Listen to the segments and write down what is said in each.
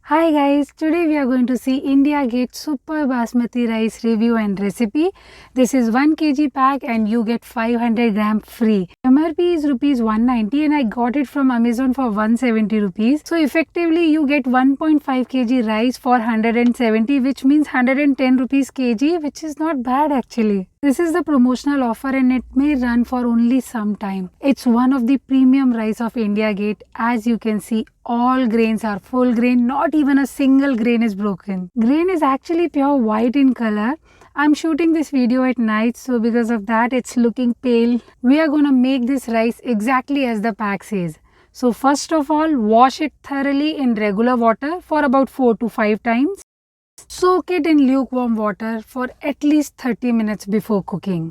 Hi guys, today we are going to see India Gate Super Basmati Rice review and recipe. This is 1 kg pack and you get 500 gram free. MRP is rupees 190 and I got it from Amazon for 170 rupees. So effectively you get 1.5 kg rice for 170, which means 110 rupees kg, which is not bad actually. This is the promotional offer and it may run for only some time. It's one of the premium rice of India Gate. As you can see, all grains are full grain, not even a single grain is broken. Grain is actually pure white in color. I'm shooting this video at night, so because of that it's looking pale. We are gonna make this rice exactly as the pack says. So first of all, wash it thoroughly in regular water for about 4 to 5 times. Soak it in lukewarm water for at least 30 minutes before cooking.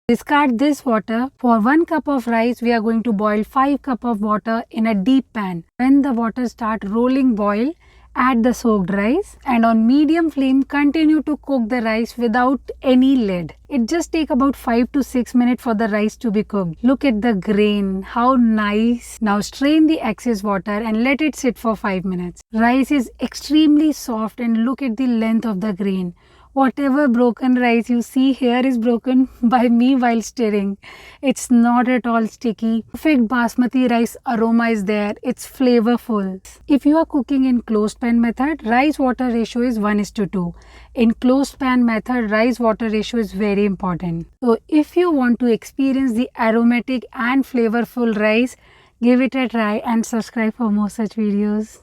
Discard this water. For 1 cup of rice, we are going to boil 5 cup of water in a deep pan. When the water start rolling boil, add the soaked rice and on medium flame continue to cook the rice without any lid. It just take about 5 to 6 minutes for the rice to be cooked. Look at the grain, how nice. Now strain the excess water and let it sit for 5 minutes. Rice is extremely soft and look at the length of the grain. Whatever broken rice you see here is broken by me while stirring. It's not at all sticky. Perfect basmati rice aroma is there. It's flavorful. If you are cooking in closed pan method, rice water ratio is 1:2. In closed pan method, rice water ratio is very important. So if you want to experience the aromatic and flavorful rice, give it a try and subscribe for more such videos.